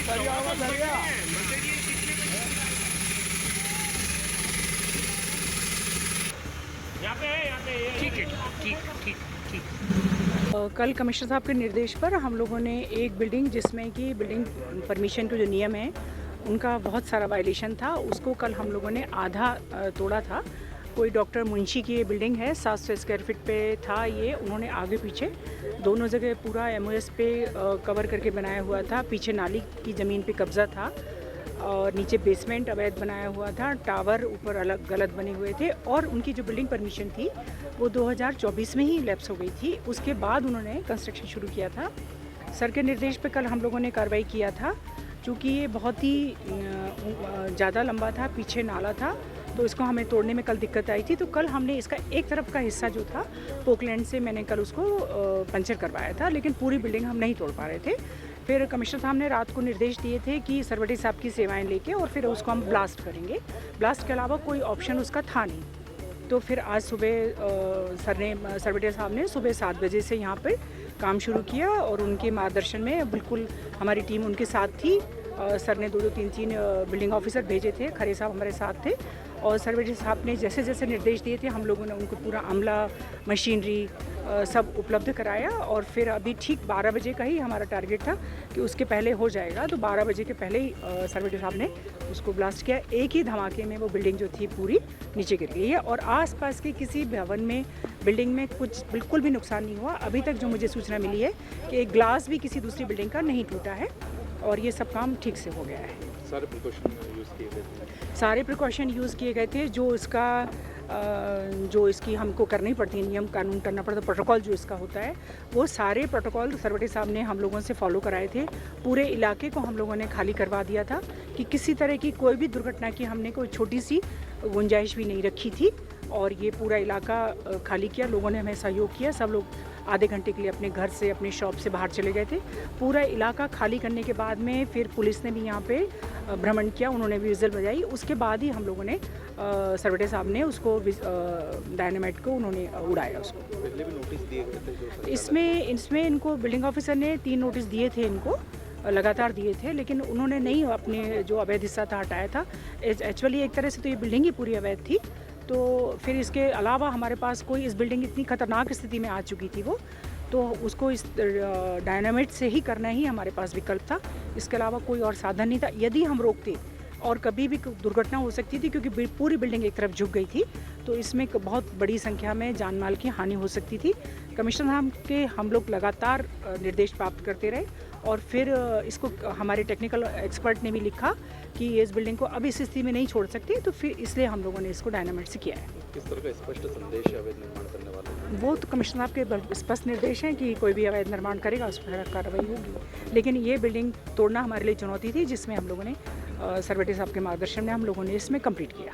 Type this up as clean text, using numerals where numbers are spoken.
ठीक है, ठीक ठीक ठीक। कल कमिश्नर साहब के निर्देश पर हम लोगों ने एक बिल्डिंग जिसमें कि बिल्डिंग परमिशन के जो नियम हैं उनका बहुत सारा वायलेशन था, उसको कल हम लोगों ने आधा तोड़ा था। कोई डॉक्टर मुंशी की ये बिल्डिंग है, 700 स्क्वायर फीट पे था ये। उन्होंने आगे पीछे दोनों जगह पूरा एमओएस पे कवर करके बनाया हुआ था। पीछे नाली की ज़मीन पे कब्ज़ा था और नीचे बेसमेंट अवैध बनाया हुआ था। टावर ऊपर अलग गलत बने हुए थे और उनकी जो बिल्डिंग परमिशन थी वो 2024 में ही लैप्स हो गई थी। उसके बाद उन्होंने कंस्ट्रक्शन शुरू किया था। सर के निर्देश पे कल हम लोगों ने कार्रवाई किया था। चूँकि ये बहुत ही ज़्यादा लंबा था, पीछे नाला था, तो इसको हमें तोड़ने में कल दिक्कत आई थी। तो कल हमने इसका एक तरफ का हिस्सा जो था पोकलैंड से मैंने कल उसको पंचर करवाया था, लेकिन पूरी बिल्डिंग हम नहीं तोड़ पा रहे थे। फिर कमिश्नर साहब ने रात को निर्देश दिए थे कि सरवटी साहब की सेवाएं लेके और फिर उसको हम ब्लास्ट करेंगे। ब्लास्ट के अलावा कोई ऑप्शन उसका था नहीं। तो फिर आज सुबह सरवटी साहब ने सुबह 7 बजे से यहाँ पे काम शुरू किया और उनके मार्गदर्शन में बिल्कुल हमारी टीम उनके साथ थी। सर ने 2-2, 3-3 बिल्डिंग ऑफिसर भेजे थे, खरे साहब हमारे साथ थे और सरवटी साहब ने जैसे जैसे निर्देश दिए थे हम लोगों ने उनको पूरा अमला, मशीनरी सब उपलब्ध कराया। और फिर अभी ठीक 12 बजे का ही हमारा टारगेट था कि उसके पहले हो जाएगा, तो 12 बजे के पहले ही सरवटी साहब ने उसको ब्लास्ट किया। एक ही धमाके में वो बिल्डिंग जो थी पूरी नीचे गिर गई है और आसपास के किसी भवन में, बिल्डिंग में कुछ बिल्कुल भी नुकसान नहीं हुआ। अभी तक जो मुझे सूचना मिली है कि एक ग्लास भी किसी दूसरी बिल्डिंग का नहीं टूटा है और ये सब काम ठीक से हो गया है। सारे प्रिकॉशन यूज़ किए गए थे? सारे प्रिकॉशन यूज़ किए गए थे। जो इसकी हमको करनी पड़ती है, नियम कानून करना पड़ता है, प्रोटोकॉल जो इसका होता है, वो सारे प्रोटोकॉल सरवटी साहब ने हम लोगों से फॉलो कराए थे। पूरे इलाके को हम लोगों ने खाली करवा दिया था कि किसी तरह की कोई भी दुर्घटना की हमने कोई छोटी सी गुंजाइश भी नहीं रखी थी और ये पूरा इलाका खाली किया। लोगों ने हमें सहयोग किया। सब लोग आधे घंटे के लिए अपने घर से, अपने शॉप से बाहर चले गए थे। पूरा इलाका खाली करने के बाद में फिर पुलिस ने भी यहाँ पे भ्रमण किया, उन्होंने भी विज़ल बजाई। उसके बाद ही हम लोगों ने सरवटे साहब ने उसको डायनामाइट को उन्होंने उड़ाया उसको। पहले भी नोटिस दिए गए थे? इसमें इनको बिल्डिंग ऑफिसर ने 3 नोटिस दिए थे, इनको लगातार दिए थे, लेकिन उन्होंने नहीं अपने जो अवैध हिस्सा था हटाया था। एक्चुअली एक तरह से तो ये बिल्डिंग ही पूरी अवैध थी। तो फिर इसके अलावा हमारे पास कोई, इस बिल्डिंग इतनी ख़तरनाक स्थिति में आ चुकी थी वो, तो उसको इस डायनामाइट से ही करना ही हमारे पास विकल्प था। इसके अलावा कोई और साधन नहीं था। यदि हम रोकते और कभी भी दुर्घटना हो सकती थी, क्योंकि पूरी बिल्डिंग एक तरफ झुक गई थी, तो इसमें बहुत बड़ी संख्या में जान माल की हानि हो सकती थी। कमिश्नर साहब के हम लोग लगातार निर्देश प्राप्त करते रहे और फिर इसको हमारे टेक्निकल एक्सपर्ट ने भी लिखा कि इस बिल्डिंग को अब इस स्थिति में नहीं छोड़ सकते, तो फिर इसलिए हम लोगों ने इसको डायनामाइट से किया है। किस तरह का स्पष्ट संदेश है अवैध निर्माण करने वाले? वो तो कमिश्नर साहब के स्पष्ट निर्देश हैं कि कोई भी अवैध निर्माण करेगा उस पर कार्रवाई होगी। लेकिन ये बिल्डिंग तोड़ना हमारे लिए चुनौती थी, जिसमें हम लोगों ने सरवटी साहब के मार्गदर्शन में हम लोगों ने इसमें कंप्लीट किया।